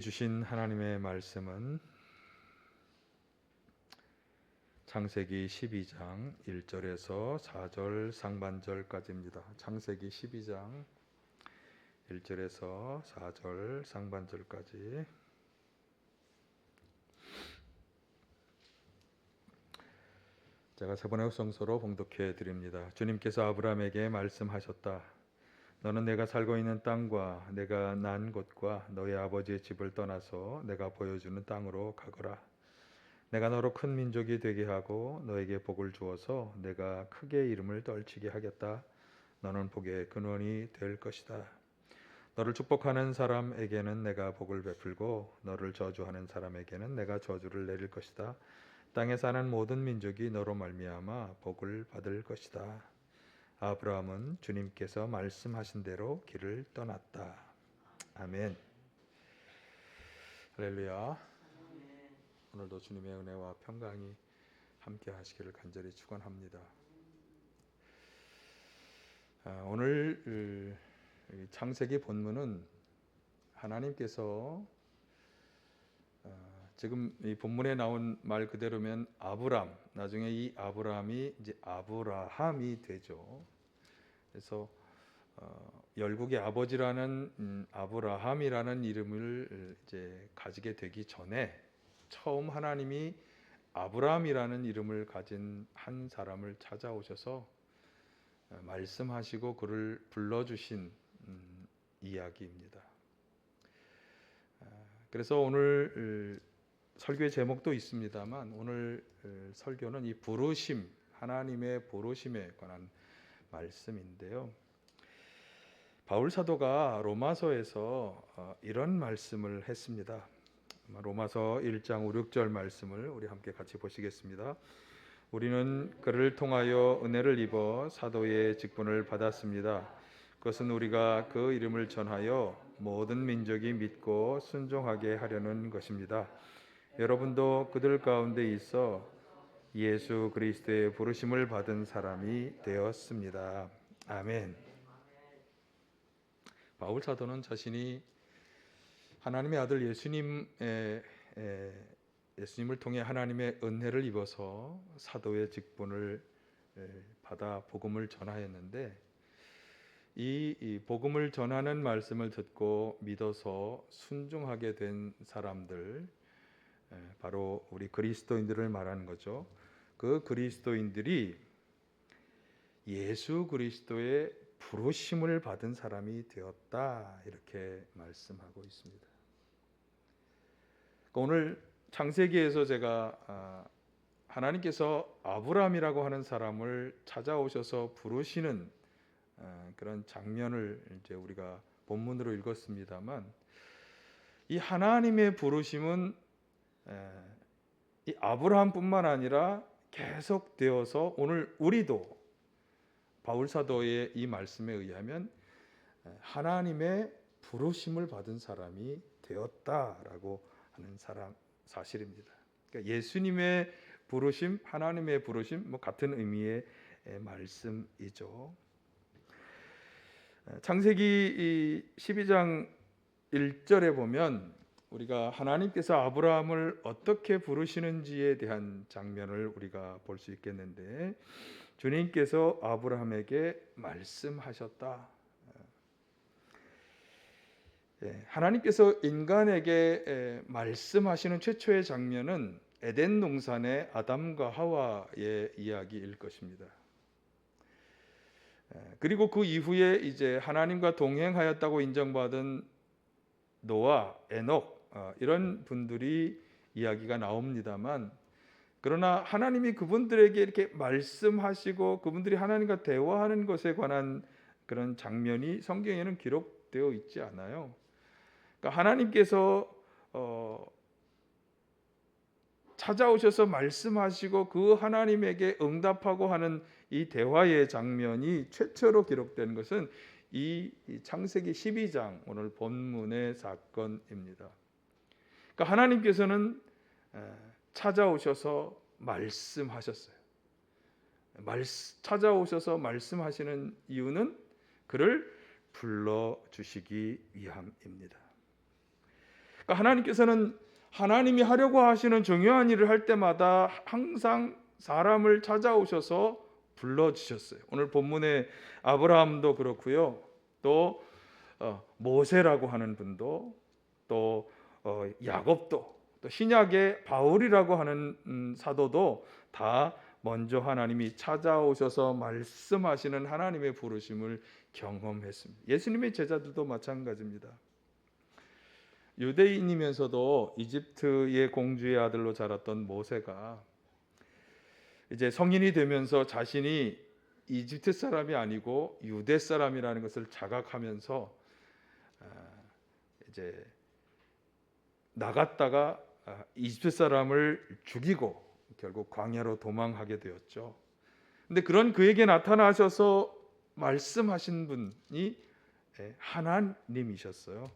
주신 하나님의 말씀은 창세기 12장 1절에서 4절 상반절까지입니다. 창세기 12장 1절에서 4절 상반절까지. 제가 세 번의 성서로 봉독해 드립니다. 주님께서 아브라함에게 말씀하셨다. 너는 내가 살고 있는 땅과 내가 난 곳과 너의 아버지의 집을 떠나서 내가 보여주는 땅으로 가거라. 내가 너로 큰 민족이 되게 하고 너에게 복을 주어서 내가 크게 이름을 떨치게 하겠다. 너는 복의 근원이 될 것이다. 너를 축복하는 사람에게는 내가 복을 베풀고 너를 저주하는 사람에게는 내가 저주를 내릴 것이다. 땅에 사는 모든 민족이 너로 말미암아 복을 받을 것이다. 아브라함은 주님께서 말씀하신 대로 길을 떠났다. 아멘. 할렐루야. 오늘도 주님의 은혜와 평강이 함께 하시기를 간절히 축원합니다. 오늘 창세기 본문은 하나님께서 지금 이 본문에 나온 말 그대로면 아브람, 나중에 이 아브람이 이제 아브라함이 되죠. 그래서 열국의 아버지라는 아브라함이라는 이름을 이제 가지게 되기 전에 처음 하나님이 아브라함이라는 이름을 가진 한 사람을 찾아오셔서 말씀하시고 그를 불러주신 이야기입니다. 그래서 오늘 설교의 제목도 있습니다만 오늘 설교는 이 부르심, 하나님의 부르심에 관한 말씀인데요. 바울 사도가 로마서에서 이런 말씀을 했습니다. 로마서 1장 5, 6절 말씀을 우리 함께 같이 보시겠습니다. 우리는 그를 통하여 은혜를 입어 사도의 직분을 받았습니다. 그것은 우리가 그 이름을 전하여 모든 민족이 믿고 순종하게 하려는 것입니다. 여러분도 그들 가운데 있어 예수 그리스도의 부르심을 받은 사람이 되었습니다. 아멘. 바울 사도는 자신이 하나님의 아들 예수님을 통해 하나님의 은혜를 입어서 사도의 직분을 받아 복음을 전하였는데 이 복음을 전하는 말씀을 듣고 믿어서 순종하게 된 사람들, 바로 우리 그리스도인들을 말하는 거죠. 그 그리스도인들이 예수 그리스도의 부르심을 받은 사람이 되었다, 이렇게 말씀하고 있습니다. 오늘 창세기에서 제가 하나님께서 아브라함이라고 하는 사람을 찾아오셔서 부르시는 그런 장면을 이제 우리가 본문으로 읽었습니다만, 이 하나님의 부르심은 이 아브라함뿐만 아니라 계속되어서 오늘 우리도 바울 사도의 이 말씀에 의하면 하나님의 부르심을 받은 사람이 되었다라고 하는 사실입니다. 그러니까 예수님의 부르심, 하나님의 부르심, 같은 의미의 말씀이죠. 창세기 12장 1절에 보면 우리가 하나님께서 아브라함을 어떻게 부르시는지에 대한 장면을 우리가 볼 수 있겠는데, 주님께서 아브라함에게 말씀하셨다. 하나님께서 인간에게 말씀하시는 최초의 장면은 에덴 동산의 아담과 하와의 이야기일 것입니다. 그리고 그 이후에 이제 하나님과 동행하였다고 인정받은 노아, 에녹, 이런 분들이 이야기가 나옵니다만, 그러나 하나님이 그분들에게 이렇게 말씀하시고 그분들이 하나님과 대화하는 것에 관한 그런 장면이 성경에는 기록되어 있지 않아요. 그러니까 하나님께서 찾아오셔서 말씀하시고 그 하나님에게 응답하고 하는 이 대화의 장면이 최초로 기록된 것은 이 창세기 12장 오늘 본문의 사건입니다. 그러니까 하나님께서는 찾아오셔서 말씀하셨어요. 찾아오셔서 말씀하시는 이유는 그를 불러주시기 위함입니다. 그러니까 하나님께서는 하나님이 하려고 하시는 중요한 일을 할 때마다 항상 사람을 찾아오셔서 불러주셨어요. 오늘 본문의 아브라함도 그렇고요. 또 모세라고 하는 분도, 또 야곱도, 또 신약의 바울이라고 하는 사도도 다 먼저 하나님이 찾아오셔서 말씀하시는 하나님의 부르심을 경험했습니다. 예수님의 제자들도 마찬가지입니다. 유대인이면서도 이집트의 공주의 아들로 자랐던 모세가 이제 성인이 되면서 자신이 이집트 사람이 아니고 유대 사람이라는 것을 자각하면서 이제 나갔다가 이집트 사람을 죽이고 결국 광야로 도망하게 되었죠. 근데 그런 그에게 나타나셔서 말씀하신 분이 하나님이셨어요.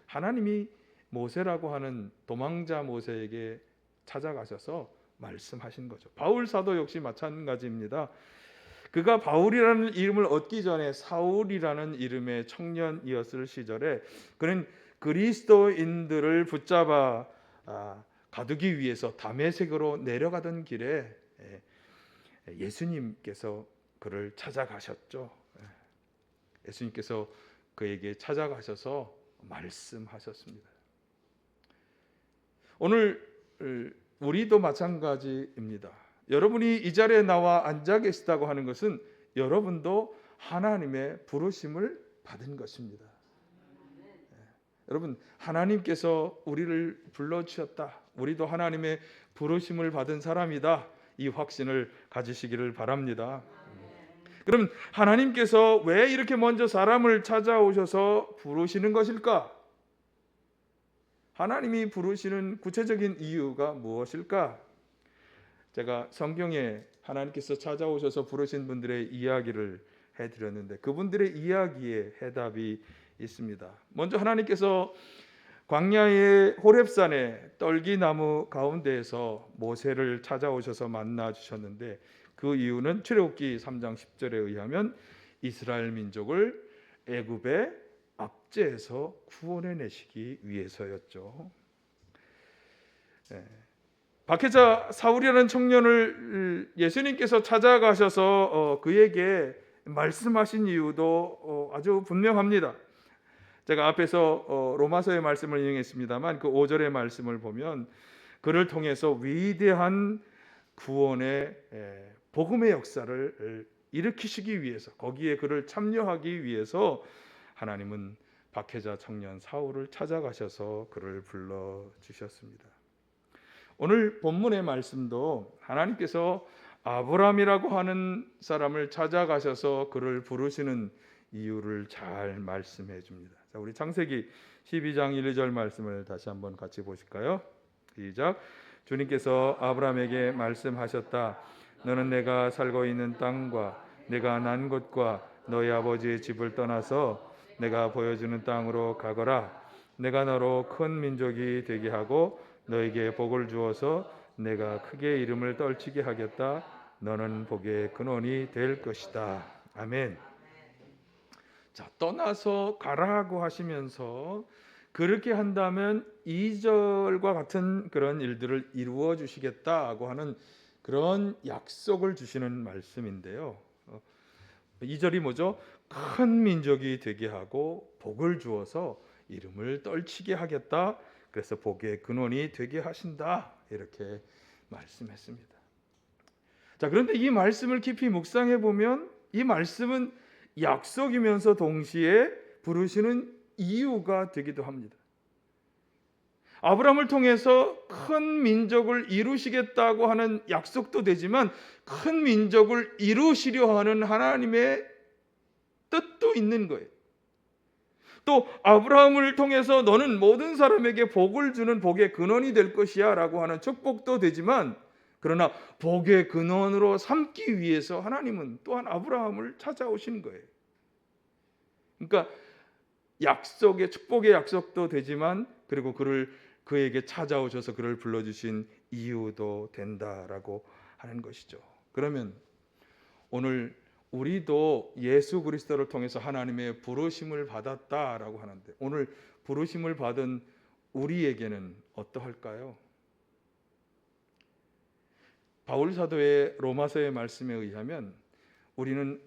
하나님이 모세라고 하는 도망자 모세에게 찾아가셔서 말씀하신 거죠. 바울 사도 역시 마찬가지입니다. 그가 바울이라는 이름을 얻기 전에 사울이라는 이름의 청년이었을 시절에 그는 그리스도인들을 붙잡아 가두기 위해서 다메섹으로 내려가던 길에 예수님께서 그를 찾아가셨죠. 예수님께서 그에게 찾아가셔서 말씀하셨습니다. 오늘 우리도 마찬가지입니다. 여러분이 이 자리에 나와 앉아 계시다고 하는 것은 여러분도 하나님의 부르심을 받은 것입니다. 여러분, 하나님께서 우리를 불러주셨다. 우리도 하나님의 부르심을 받은 사람이다. 이 확신을 가지시기를 바랍니다. 그럼 하나님께서 왜 이렇게 먼저 사람을 찾아오셔서 부르시는 것일까? 하나님이 부르시는 구체적인 이유가 무엇일까? 제가 성경에 하나님께서 찾아오셔서 부르신 분들의 이야기를 해드렸는데 그분들의 이야기에 해답이 있습니다. 먼저 하나님께서 광야의 호렙산의 떨기나무 가운데에서 모세를 찾아오셔서 만나 주셨는데 그 이유는 출애굽기 3장 10절에 의하면 이스라엘 민족을 애굽의 압제에서 구원해내시기 위해서였죠. 박해자 사울이라는 청년을 예수님께서 찾아가셔서 그에게 말씀하신 이유도 아주 분명합니다. 제가 앞에서 로마서의 말씀을 인용했습니다만 그 5절의 말씀을 보면 그를 통해서 위대한 구원의 복음의 역사를 일으키시기 위해서 거기에 그를 참여하기 위해서 하나님은 박해자 청년 사울을 찾아가셔서 그를 불러주셨습니다. 오늘 본문의 말씀도 하나님께서 아브라함이라고 하는 사람을 찾아가셔서 그를 부르시는 이유를 잘 말씀해 줍니다. 자, 우리 창세기 12장 1, 2절 말씀을 다시 한번 같이 보실까요? 시작. 주님께서 아브라함에게 말씀하셨다. 너는 내가 살고 있는 땅과 내가 난 곳과 너희 아버지의 집을 떠나서 내가 보여주는 땅으로 가거라. 내가 너로 큰 민족이 되게 하고 너에게 복을 주어서 내가 크게 이름을 떨치게 하겠다. 너는 복의 근원이 될 것이다. 아멘. 자, 떠나서 가라고 하시면서 그렇게 한다면 2절과 같은 그런 일들을 이루어 주시겠다고 하는 그런 약속을 주시는 말씀인데요. 2절이 뭐죠? 큰 민족이 되게 하고 복을 주어서 이름을 떨치게 하겠다. 그래서 복의 근원이 되게 하신다. 이렇게 말씀했습니다. 자, 그런데 이 말씀을 깊이 묵상해 보면 이 말씀은 약속이면서 동시에 부르시는 이유가 되기도 합니다. 아브라함을 통해서 큰 민족을 이루시겠다고 하는 약속도 되지만 큰 민족을 이루시려 하는 하나님의 뜻도 있는 거예요. 또 아브라함을 통해서 너는 모든 사람에게 복을 주는 복의 근원이 될 것이야 라고 하는 축복도 되지만 그러나 복의 근원으로 삼기 위해서 하나님은 또한 아브라함을 찾아오신 거예요. 그러니까 약속의 축복의 약속도 되지만 그리고 그에게 찾아오셔서 그를 불러주신 이유도 된다라고 하는 것이죠. 그러면 오늘 우리도 예수 그리스도를 통해서 하나님의 부르심을 받았다라고 하는데 오늘 부르심을 받은 우리에게는 어떠할까요? 바울 사도의 로마서의 말씀에 의하면 우리는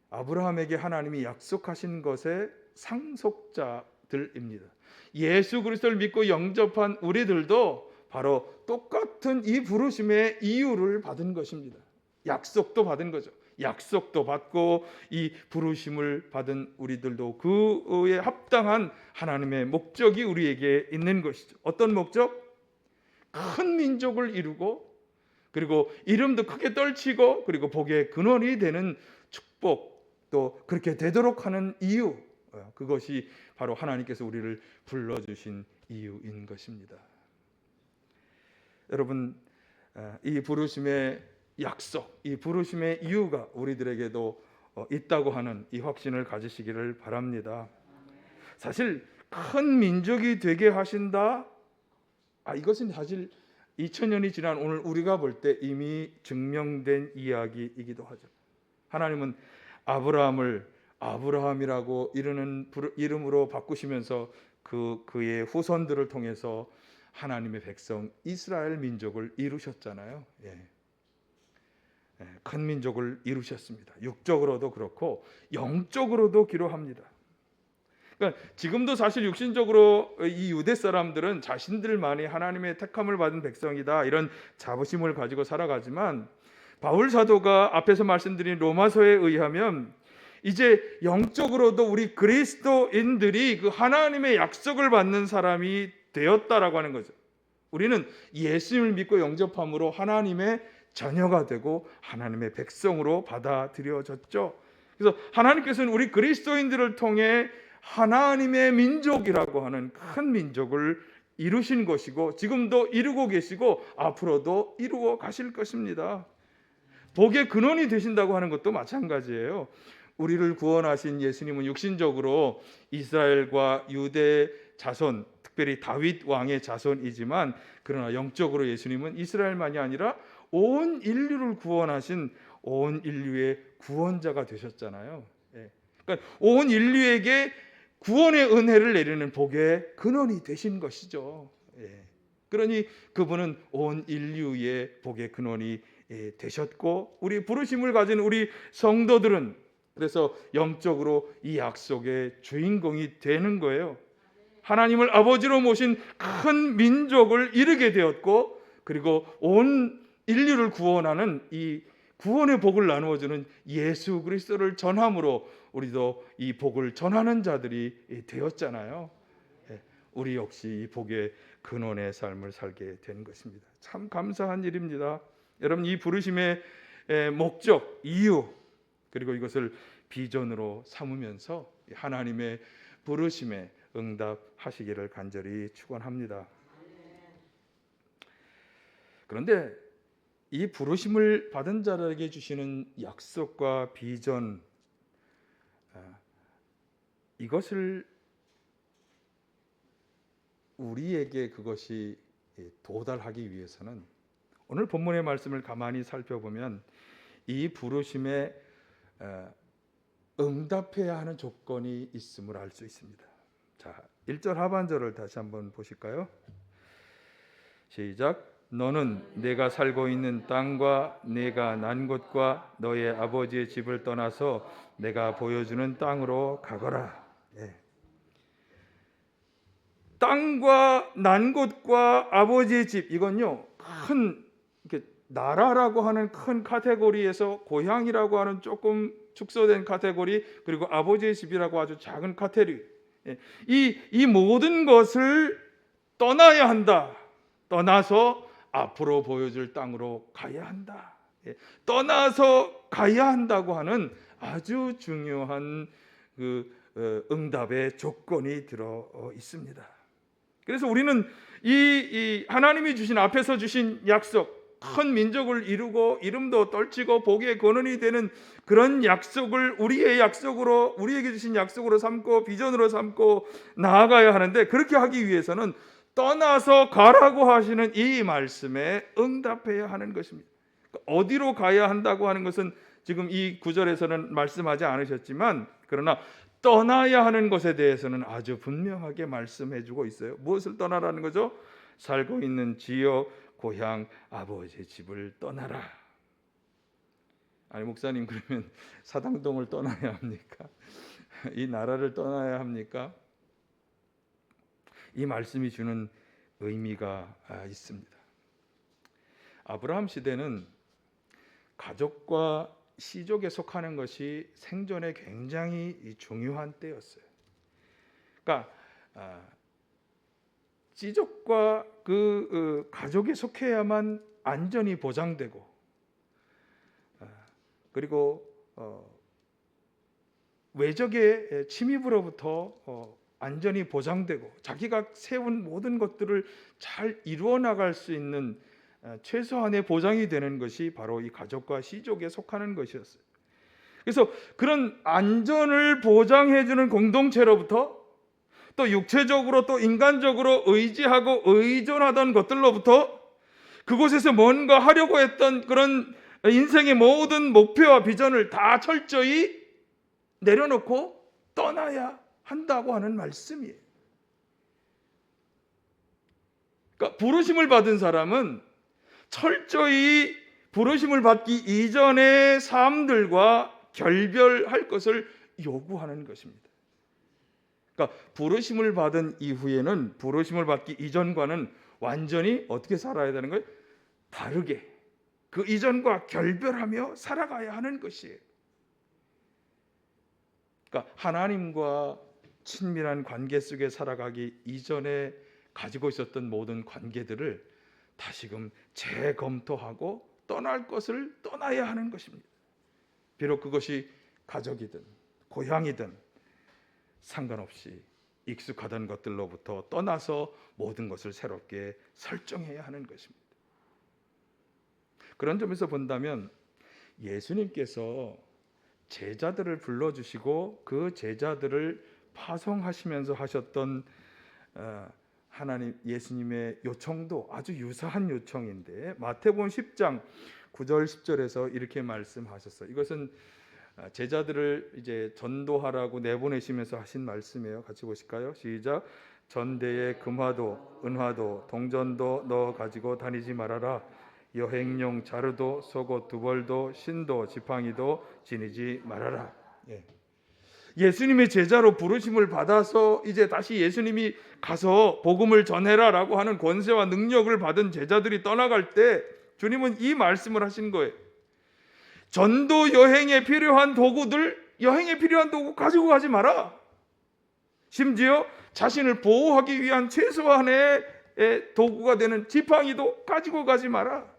아브라함에게 하나님이 약속하신 것의 상속자들입니다. 예수 그리스도를 믿고 영접한 우리들도 바로 똑같은 이 부르심의 이유를 받은 것입니다. 약속도 받은 거죠. 약속도 받고 이 부르심을 받은 우리들도 그에 합당한 하나님의 목적이 우리에게 있는 것이죠. 어떤 목적? 큰 민족을 이루고, 그리고 이름도 크게 떨치고, 그리고 복의 근원이 되는 축복, 또 그렇게 되도록 하는 이유, 그것이 바로 하나님께서 우리를 불러주신 이유인 것입니다. 여러분, 이 부르심의 약속, 이 부르심의 이유가 우리들에게도 있다고 하는 이 확신을 가지시기를 바랍니다. 사실 큰 민족이 되게 하신다, 이것은 사실 2000년이 지난 오늘 우리가 볼 때 이미 증명된 이야기이기도 하죠. 하나님은 아브라함을 아브라함이라고 이르는 이름으로 바꾸시면서 그의 후손들을 통해서 하나님의 백성 이스라엘 민족을 이루셨잖아요. 큰 민족을 이루셨습니다. 육적으로도 그렇고 영적으로도 기록합니다. 그러니까 지금도 사실 육신적으로 이 유대 사람들은 자신들만이 하나님의 택함을 받은 백성이다, 이런 자부심을 가지고 살아가지만 바울 사도가 앞에서 말씀드린 로마서에 의하면 이제 영적으로도 우리 그리스도인들이 그 하나님의 약속을 받는 사람이 되었다라고 하는 거죠. 우리는 예수님을 믿고 영접함으로 하나님의 자녀가 되고 하나님의 백성으로 받아들여졌죠. 그래서 하나님께서는 우리 그리스도인들을 통해 하나님의 민족이라고 하는 큰 민족을 이루신 것이고 지금도 이루고 계시고 앞으로도 이루어 가실 것입니다. 복의 근원이 되신다고 하는 것도 마찬가지예요. 우리를 구원하신 예수님은 육신적으로 이스라엘과 유대 자손, 특별히 다윗 왕의 자손이지만, 그러나 영적으로 예수님은 이스라엘만이 아니라 온 인류를 구원하신 온 인류의 구원자가 되셨잖아요. 그러니까 온 인류에게 구원의 은혜를 내리는 복의 근원이 되신 것이죠. 그러니 그분은 온 인류의 복의 근원이 되셨고, 우리 부르심을 가진 우리 성도들은 그래서 영적으로 이 약속의 주인공이 되는 거예요. 하나님을 아버지로 모신 큰 민족을 이루게 되었고, 그리고 온 인류를 구원하는 이 구원의 복을 나누어주는 예수 그리스도를 전함으로 우리도 이 복을 전하는 자들이 되었잖아요. 우리 역시 이 복의 근원의 삶을 살게 된 것입니다. 참 감사한 일입니다. 여러분, 이 부르심의 목적, 이유, 그리고 이것을 비전으로 삼으면서 하나님의 부르심에 응답하시기를 간절히 축원합니다. 그런데 이 부르심을 받은 자들에게 주시는 약속과 비전, 이것을 우리에게 그것이 도달하기 위해서는 오늘 본문의 말씀을 가만히 살펴보면 이 부르심에 응답해야 하는 조건이 있음을 알 수 있습니다. 자, 1절 하반절을 다시 한번 보실까요? 시작. 너는 내가 살고 있는 땅과 내가 난 곳과 너의 아버지의 집을 떠나서 내가 보여주는 땅으로 가거라. 땅과 난 곳과 아버지의 집, 이건요 큰 이렇게 나라라고 하는 큰 카테고리에서 고향이라고 하는 조금 축소된 카테고리, 그리고 아버지의 집이라고 아주 작은 카테고리, 이 모든 것을 떠나야 한다. 떠나서 앞으로 보여줄 땅으로 가야 한다. 떠나서 가야 한다고 하는 아주 중요한 그 응답의 조건이 들어 있습니다. 그래서 우리는 이 하나님이 주신, 앞에서 주신 약속, 큰 민족을 이루고 이름도 떨치고 복의 근원이 되는 그런 약속을 우리의 약속으로, 우리에게 주신 약속으로 삼고 비전으로 삼고 나아가야 하는데, 그렇게 하기 위해서는 떠나서 가라고 하시는 이 말씀에 응답해야 하는 것입니다. 어디로 가야 한다고 하는 것은 지금 이 구절에서는 말씀하지 않으셨지만, 그러나 떠나야 하는 것에 대해서는 아주 분명하게 말씀해주고 있어요. 무엇을 떠나라는 거죠? 살고 있는 지역, 고향, 아버지의 집을 떠나라. 아니 목사님, 그러면 사당동을 떠나야 합니까? 이 나라를 떠나야 합니까? 이 말씀이 주는 의미가 있습니다. 아브라함 시대는 가족과 시족에 속하는 것이 생존에 굉장히 중요한 때였어요. 그러니까 시족과 그 가족에 속해야만 안전이 보장되고, 그리고 외적의 침입으로부터 안전이 보장되고 자기가 세운 모든 것들을 잘 이루어 나갈 수 있는 최소한의 보장이 되는 것이 바로 이 가족과 시족에 속하는 것이었어요. 그래서 그런 안전을 보장해 주는 공동체로부터, 또 육체적으로 또 인간적으로 의지하고 의존하던 것들로부터, 그곳에서 뭔가 하려고 했던 그런 인생의 모든 목표와 비전을 다 철저히 내려놓고 떠나야 한다고 하는 말씀이에요. 그러니까 부르심을 받은 사람은 철저히 부르심을 받기 이전의 삶들과 결별할 것을 요구하는 것입니다. 그러니까 부르심을 받은 이후에는 부르심을 받기 이전과는 완전히 어떻게 살아야 되는 거예요? 다르게 그 이전과 결별하며 살아가야 하는 것이에요. 그러니까 하나님과 친밀한 관계 속에 살아가기 이전에 가지고 있었던 모든 관계들을 다시금 재검토하고 떠날 것을 떠나야 하는 것입니다. 비록 그것이 가족이든 고향이든 상관없이 익숙하던 것들로부터 떠나서 모든 것을 새롭게 설정해야 하는 것입니다. 그런 점에서 본다면 예수님께서 제자들을 불러주시고 그 제자들을 파송하시면서 하셨던 하나님 예수님의 요청도 아주 유사한 요청인데, 마태복음 10장 9절 10절에서 이렇게 말씀하셨어요. 이것은 제자들을 이제 전도하라고 내보내시면서 하신 말씀이에요. 같이 보실까요? 시작. 전대에 금화도 은화도 동전도 넣어 가지고 다니지 말아라. 여행용 자루도 속옷 두 벌도 신도 지팡이도 지니지 말아라. 예수님의 제자로 부르심을 받아서 이제 다시 예수님이 가서 복음을 전해라라고 하는 권세와 능력을 받은 제자들이 떠나갈 때 주님은 이 말씀을 하신 거예요. 전도 여행에 필요한 도구들, 여행에 필요한 도구 가지고 가지 마라. 심지어 자신을 보호하기 위한 최소한의 도구가 되는 지팡이도 가지고 가지 마라.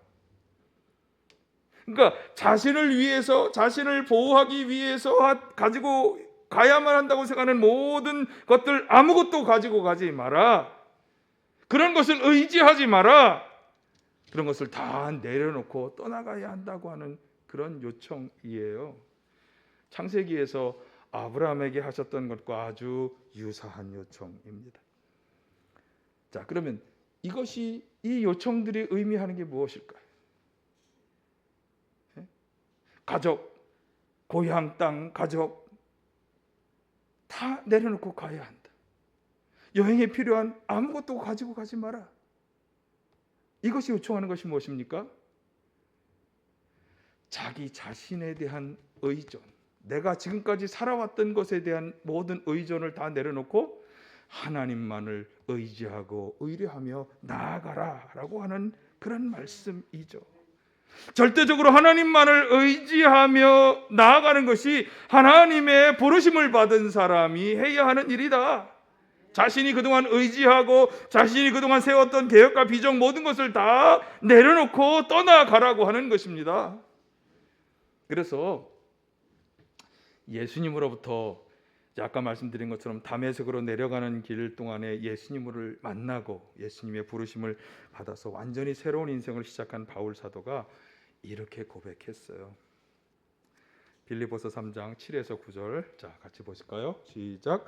그러니까 자신을 위해서, 자신을 보호하기 위해서 가지고 가야만 한다고 생각하는 모든 것들 아무것도 가지고 가지 마라. 그런 것을 의지하지 마라. 그런 것을 다 내려놓고 떠나가야 한다고 하는 그런 요청이에요. 창세기에서 아브라함에게 하셨던 것과 아주 유사한 요청입니다. 자, 그러면 이 요청들이 의미하는 게 무엇일까요? 가족, 고향, 땅, 가족 다 내려놓고 가야 한다. 여행에 필요한 아무것도 가지고 가지 마라. 이것이 요청하는 것이 무엇입니까? 자기 자신에 대한 의존, 내가 지금까지 살아왔던 것에 대한 모든 의존을 다 내려놓고 하나님만을 의지하고 의뢰하며 나아가라라고 하는 그런 말씀이죠. 절대적으로 하나님만을 의지하며 나아가는 것이 하나님의 부르심을 받은 사람이 해야 하는 일이다. 자신이 그동안 의지하고 자신이 그동안 세웠던 계획과 비전 모든 것을 다 내려놓고 떠나가라고 하는 것입니다. 그래서 예수님으로부터 아까 말씀드린 것처럼 다메섹으로 내려가는 길 동안에 예수님을 만나고 예수님의 부르심을 받아서 완전히 새로운 인생을 시작한 바울 사도가 이렇게 고백했어요. 빌립보서 3장 7에서 9절, 자 같이 보실까요? 시작.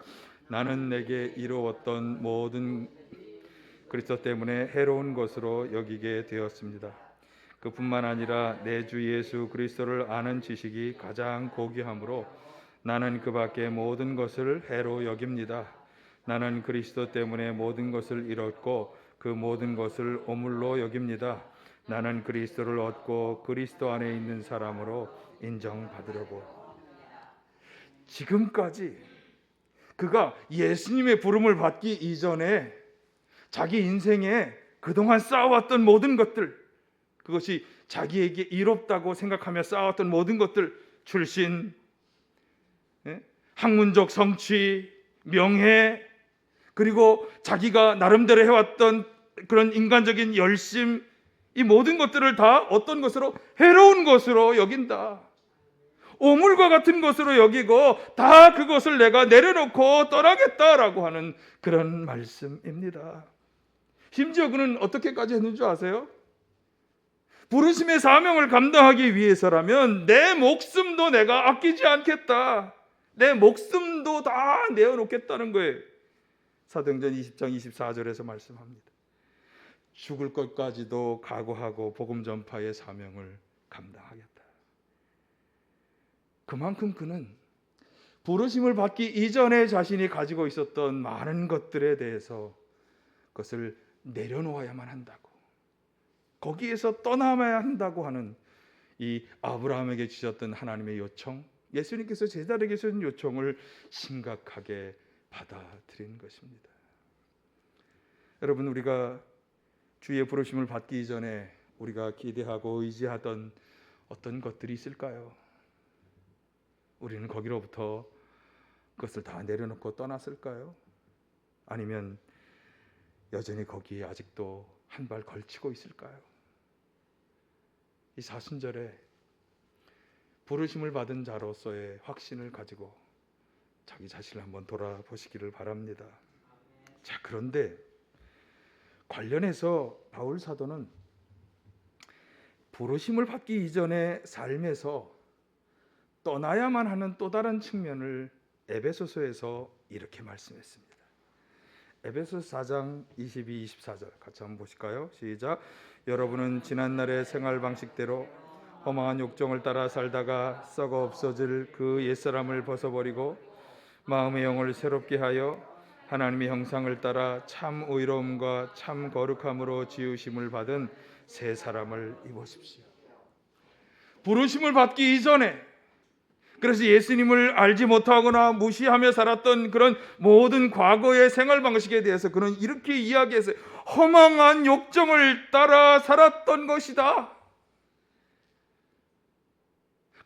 나는 내게 이루었던 모든 그리스도 때문에 해로운 것으로 여기게 되었습니다. 그뿐만 아니라 내 주 예수 그리스도를 아는 지식이 가장 고귀함으로 나는 그 밖의 모든 것을 해로 여깁니다. 나는 그리스도 때문에 모든 것을 잃었고 그 모든 것을 오물로 여깁니다. 나는 그리스도를 얻고 그리스도 안에 있는 사람으로 인정받으려고. 지금까지 그가 예수님의 부름을 받기 이전에 자기 인생에 그동안 쌓아왔던 모든 것들, 그것이 자기에게 이롭다고 생각하며 쌓아왔던 모든 것들, 출신, 학문적 성취, 명예, 그리고 자기가 나름대로 해왔던 그런 인간적인 열심, 이 모든 것들을 다 어떤 것으로? 해로운 것으로 여긴다. 오물과 같은 것으로 여기고 다 그것을 내가 내려놓고 떠나겠다라고 하는 그런 말씀입니다. 심지어 그는 어떻게까지 했는 줄 아세요? 부르심의 사명을 감당하기 위해서라면 내 목숨도 내가 아끼지 않겠다. 내 목숨도 다 내어놓겠다는 거예요. 사도행전 20장 24절에서 말씀합니다. 죽을 것까지도 각오하고 복음 전파의 사명을 감당하겠다. 그만큼 그는 부르심을 받기 이전에 자신이 가지고 있었던 많은 것들에 대해서 그것을 내려놓아야만 한다고, 거기에서 떠나야 한다고 하는 이 아브라함에게 주셨던 하나님의 요청, 예수님께서 제자에게 주신 요청을 심각하게 받아들인 것입니다. 여러분, 우리가 주의 부르심을 받기 이전에 우리가 기대하고 의지하던 어떤 것들이 있을까요? 우리는 거기로부터 그것을 다 내려놓고 떠났을까요? 아니면 여전히 거기에 아직도 한 발 걸치고 있을까요? 이 사순절에 부르심을 받은 자로서의 확신을 가지고 자기 자신을 한번 돌아보시기를 바랍니다. 자, 그런데 관련해서 바울 사도는 부르심을 받기 이전의 삶에서 떠나야만 하는 또 다른 측면을 에베소서에서 이렇게 말씀했습니다. 에베소서 4장 22, 24절 같이 한번 보실까요? 시작. 여러분은 지난날의 생활 방식대로 허망한 욕정을 따라 살다가 썩어 없어질 그 옛사람을 벗어버리고 마음의 영을 새롭게 하여 하나님의 형상을 따라 참 의로움과 참 거룩함으로 지으심을 받은 새 사람을 입으십시오. 부르심을 받기 이전에, 그래서 예수님을 알지 못하거나 무시하며 살았던 그런 모든 과거의 생활 방식에 대해서 그는 이렇게 이야기했어요. 허망한 욕정을 따라 살았던 것이다.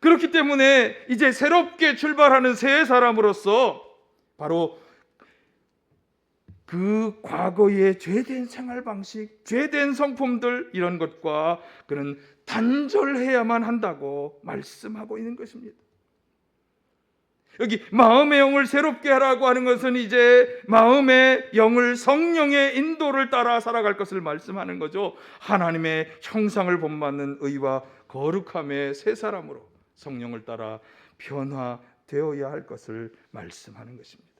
그렇기 때문에 이제 새롭게 출발하는 새 사람으로서 바로 그 과거의 죄된 생활 방식, 죄된 성품들, 이런 것과 그는 단절해야만 한다고 말씀하고 있는 것입니다. 여기 마음의 영을 새롭게 하라고 하는 것은 이제 마음의 영을, 성령의 인도를 따라 살아갈 것을 말씀하는 거죠. 하나님의 형상을 본받는 의와 거룩함의 새 사람으로 성령을 따라 변화되어야 할 것을 말씀하는 것입니다.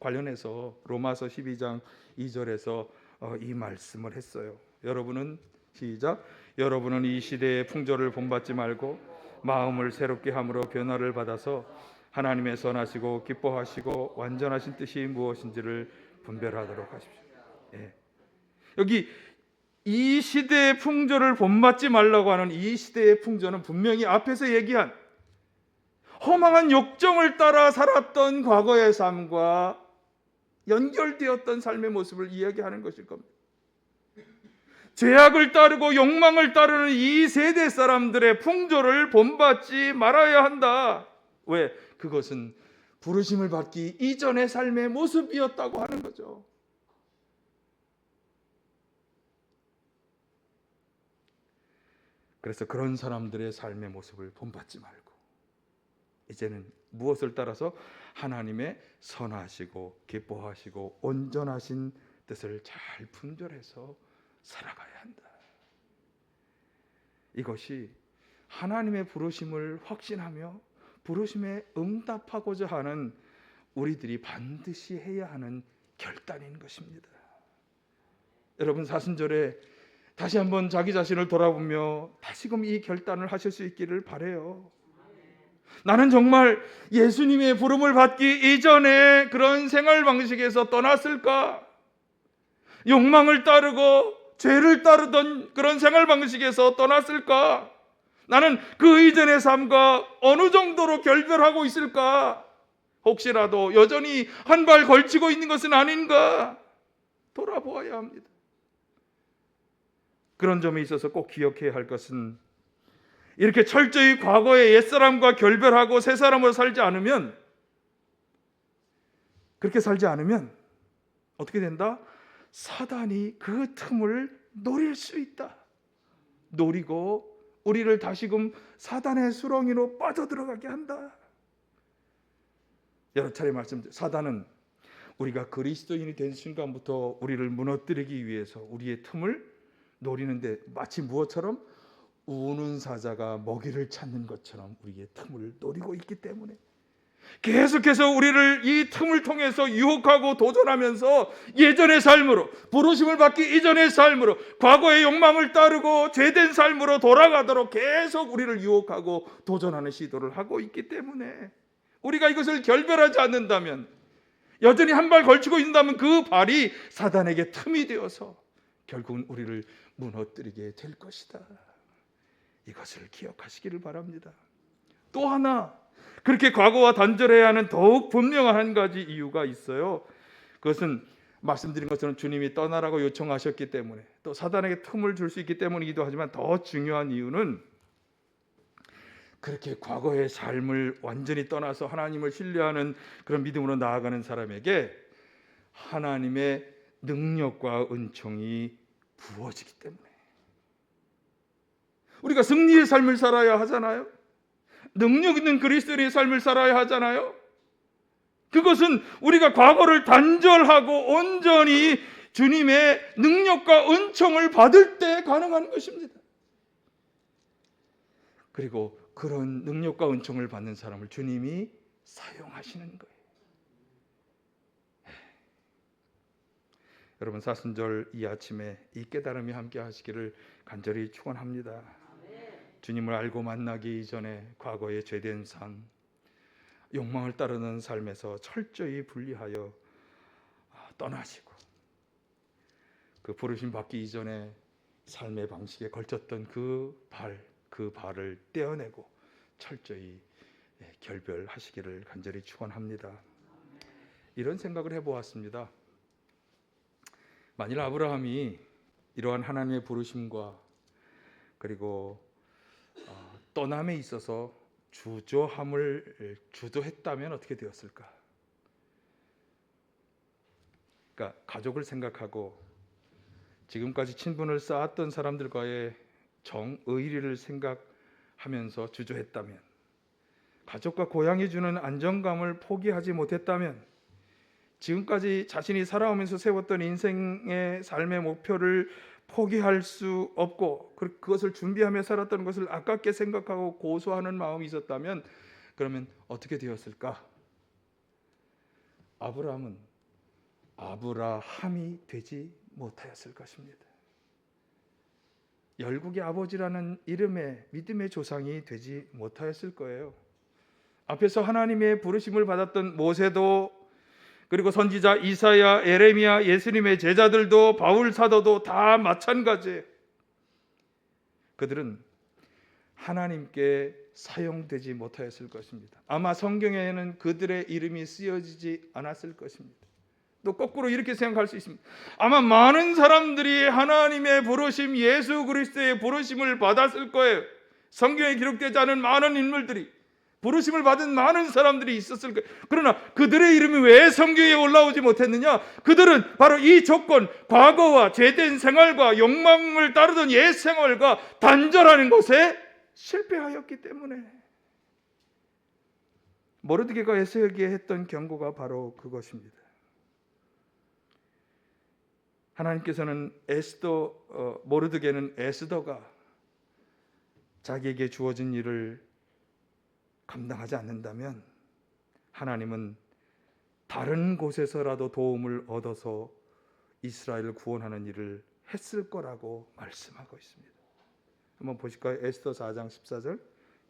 관련해서 로마서 12장 2절에서 이 말씀을 했어요. 여러분은, 시작, 여러분은 이 시대의 풍조를 본받지 말고 마음을 새롭게 함으로 변화를 받아서 하나님의 선하시고 기뻐하시고 완전하신 뜻이 무엇인지를 분별하도록 하십시오. 여기 이 시대의 풍조를 본받지 말라고 하는 이 시대의 풍조는 분명히 앞에서 얘기한 허망한 욕정을 따라 살았던 과거의 삶과 연결되었던 삶의 모습을 이야기하는 것일 겁니다. 죄악을 따르고 욕망을 따르는 이 세대 사람들의 풍조를 본받지 말아야 한다. 왜? 그것은 부르심을 받기 이전의 삶의 모습이었다고 하는 거죠. 그래서 그런 사람들의 삶의 모습을 본받지 말고 이제는 무엇을 따라서 하나님의 선하시고 기뻐하시고 온전하신 뜻을 잘 분별해서 살아가야 한다. 이것이 하나님의 부르심을 확신하며 부르심에 응답하고자 하는 우리들이 반드시 해야 하는 결단인 것입니다. 여러분, 사순절에 다시 한번 자기 자신을 돌아보며 다시금 이 결단을 하실 수 있기를 바라요. 나는 정말 예수님의 부름을 받기 이전에 그런 생활 방식에서 떠났을까? 욕망을 따르고 죄를 따르던 그런 생활 방식에서 떠났을까? 나는 그 이전의 삶과 어느 정도로 결별하고 있을까? 혹시라도 여전히 한 발 걸치고 있는 것은 아닌가? 돌아보아야 합니다. 그런 점에 있어서 꼭 기억해야 할 것은, 이렇게 철저히 과거의 옛사람과 결별하고 새 사람으로 살지 않으면, 그렇게 살지 않으면 어떻게 된다? 사단이 그 틈을 노릴 수 있다. 노리고 우리를 다시금 사단의 수렁이로 빠져들어가게 한다. 여러 차례 말씀드렸죠. 사단은 우리가 그리스도인이 된 순간부터 우리를 무너뜨리기 위해서 우리의 틈을 노리는데, 마치 무엇처럼? 우는 사자가 먹이를 찾는 것처럼 우리의 틈을 노리고 있기 때문에 계속해서 우리를 이 틈을 통해서 유혹하고 도전하면서 예전의 삶으로, 부르심을 받기 이전의 삶으로, 과거의 욕망을 따르고 죄된 삶으로 돌아가도록 계속 우리를 유혹하고 도전하는 시도를 하고 있기 때문에, 우리가 이것을 결별하지 않는다면, 여전히 한 발 걸치고 있다면 그 발이 사단에게 틈이 되어서 결국은 우리를 무너뜨리게 될 것이다. 이것을 기억하시기를 바랍니다. 또 하나, 그렇게 과거와 단절해야 하는 더욱 분명한 한 가지 이유가 있어요. 그것은 말씀드린 것처럼 주님이 떠나라고 요청하셨기 때문에, 또 사단에게 틈을 줄 수 있기 때문이기도 하지만, 더 중요한 이유는 그렇게 과거의 삶을 완전히 떠나서 하나님을 신뢰하는 그런 믿음으로 나아가는 사람에게 하나님의 능력과 은총이 부어지기 때문에, 우리가 승리의 삶을 살아야 하잖아요. 능력 있는 그리스도인의 삶을 살아야 하잖아요. 그것은 우리가 과거를 단절하고 온전히 주님의 능력과 은총을 받을 때 가능한 것입니다. 그리고 그런 능력과 은총을 받는 사람을 주님이 사용하시는 거예요. 여러분, 사순절 이 아침에 이 깨달음이 함께 하시기를 간절히 축원합니다. 주님을 알고 만나기 이전에 과거의 죄된 삶, 욕망을 따르는 삶에서 철저히 분리하여 떠나시고, 그 부르심 받기 이전에 삶의 방식에 걸쳤던 그 발을 떼어내고 철저히 결별하시기를 간절히 축원합니다. 이런 생각을 해보았습니다. 만일 아브라함이 이러한 하나님의 부르심과 그리고 떠남에 있어서 주저했다면 어떻게 되었을까? 그러니까 가족을 생각하고 지금까지 친분을 쌓았던 사람들과의 의리를 생각하면서 주저했다면, 가족과 고향이 주는 안정감을 포기하지 못했다면, 지금까지 자신이 살아오면서 세웠던 인생의 삶의 목표를 포기할 수 없고 그것을 준비하며 살았던 것을 아깝게 생각하고 고소하는 마음이 있었다면, 그러면 어떻게 되었을까? 아브라함은 아브라함이 되지 못하였을 것입니다. 열국의 아버지라는 이름의 믿음의 조상이 되지 못하였을 거예요. 앞에서 하나님의 부르심을 받았던 모세도, 그리고 선지자 이사야, 에레미야, 예수님의 제자들도, 바울 사도도 다 마찬가지예요. 그들은 하나님께 사용되지 못하였을 것입니다. 아마 성경에는 그들의 이름이 쓰여지지 않았을 것입니다. 또 거꾸로 이렇게 생각할 수 있습니다. 아마 많은 사람들이 하나님의 부르심, 예수 그리스도의 부르심을 받았을 거예요. 성경에 기록되지 않은 많은 인물들이, 부르심을 받은 많은 사람들이 있었을 거예요. 그러나 그들의 이름이 왜 성경에 올라오지 못했느냐? 그들은 바로 이 조건, 과거와 죄된 생활과 욕망을 따르던 옛 생활과 단절하는 것에 실패하였기 때문에. 모르드게가 에스더에게 했던 경고가 바로 그것입니다. 하나님께서는 모르드게는 에스더가 자기에게 주어진 일을 감당하지 않는다면 하나님은 다른 곳에서라도 도움을 얻어서 이스라엘을 구원하는 일을 했을 거라고 말씀하고 있습니다. 한번 보실까요? 에스더 4장 14절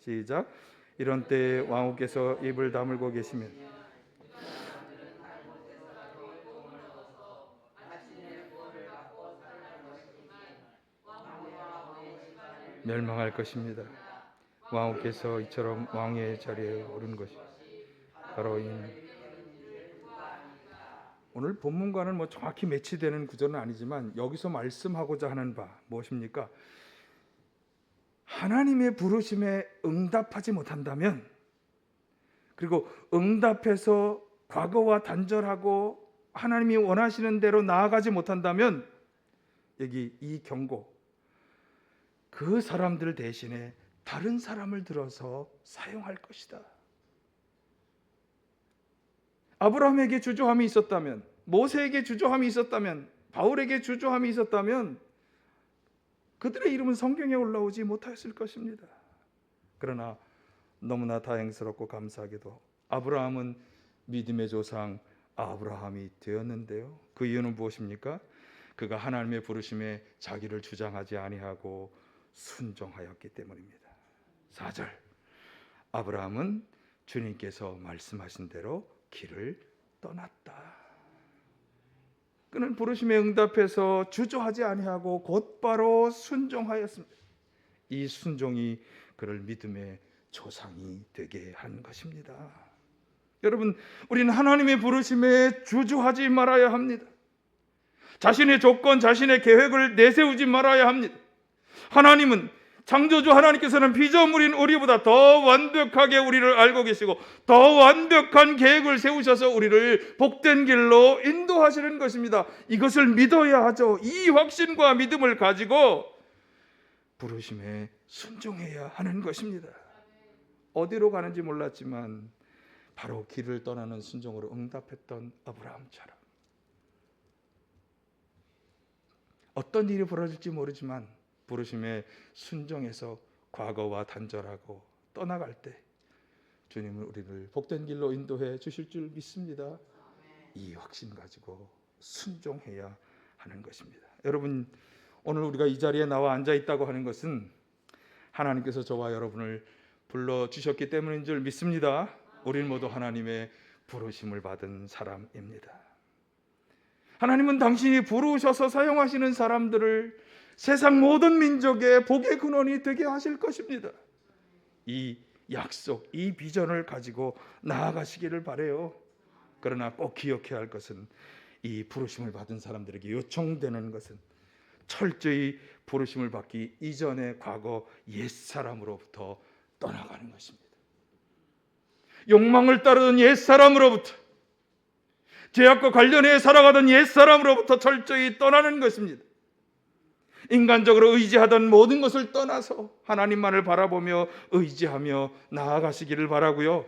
시작. 이런 때에 왕후께서 입을 다물고 계시면 멸망할 것입니다. 왕후께서 이처럼 왕의 자리에 오른 것이 바로 오늘 본문과는 정확히 매치되는 구절은 아니지만 여기서 말씀하고자 하는 바 무엇입니까? 하나님의 부르심에 응답하지 못한다면, 그리고 응답해서 과거와 단절하고 하나님이 원하시는 대로 나아가지 못한다면, 여기 이 경고, 그 사람들 대신에 다른 사람을 들어서 사용할 것이다. 아브라함에게 주저함이 있었다면, 모세에게 주저함이 있었다면, 바울에게 주저함이 있었다면 그들의 이름은 성경에 올라오지 못했을 것입니다. 그러나 너무나 다행스럽고 감사하게도 아브라함은 믿음의 조상 아브라함이 되었는데요. 그 이유는 무엇입니까? 그가 하나님의 부르심에 자기를 주장하지 아니하고 순종하였기 때문입니다. 4절, 아브라함은 주님께서 말씀하신 대로 길을 떠났다. 그는 부르심에 응답해서 주저하지 아니하고 곧바로 순종하였습니다. 이 순종이 그를 믿음의 조상이 되게 한 것입니다. 여러분, 우리는 하나님의 부르심에 주저하지 말아야 합니다. 자신의 조건, 자신의 계획을 내세우지 말아야 합니다. 하나님은, 창조주 하나님께서는 피조물인 우리보다 더 완벽하게 우리를 알고 계시고 더 완벽한 계획을 세우셔서 우리를 복된 길로 인도하시는 것입니다. 이것을 믿어야 하죠. 이 확신과 믿음을 가지고 부르심에 순종해야 하는 것입니다. 어디로 가는지 몰랐지만 바로 길을 떠나는 순종으로 응답했던 아브라함처럼 어떤 일이 벌어질지 모르지만 부르심에 순종해서 과거와 단절하고 떠나갈 때 주님은 우리를 복된 길로 인도해 주실 줄 믿습니다. 이 확신 가지고 순종해야 하는 것입니다. 여러분, 오늘 우리가 이 자리에 나와 앉아 있다고 하는 것은 하나님께서 저와 여러분을 불러주셨기 때문인 줄 믿습니다. 우리는 모두 하나님의 부르심을 받은 사람입니다. 하나님은 당신이 부르셔서 사용하시는 사람들을 세상 모든 민족의 복의 근원이 되게 하실 것입니다. 이 약속, 이 비전을 가지고 나아가시기를 바라요. 그러나 꼭 기억해야 할 것은 이 부르심을 받은 사람들에게 요청되는 것은 철저히 부르심을 받기 이전의 과거 옛사람으로부터 떠나가는 것입니다. 욕망을 따르던 옛사람으로부터, 죄악과 관련해 살아가던 옛사람으로부터 철저히 떠나는 것입니다. 인간적으로 의지하던 모든 것을 떠나서 하나님만을 바라보며 의지하며 나아가시기를 바라고요.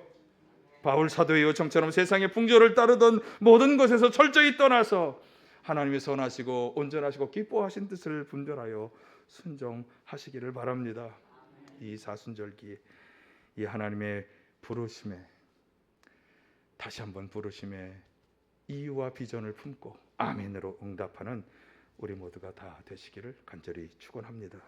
바울 사도의 요청처럼 세상의 풍조를 따르던 모든 것에서 철저히 떠나서 하나님의 선하시고 온전하시고 기뻐하신 뜻을 분별하여 순종하시기를 바랍니다. 이 사순절기에 이 하나님의 부르심에, 다시 한번 부르심에 이유와 비전을 품고 아멘으로 응답하는 우리 모두가 다 되시기를 간절히 축원합니다.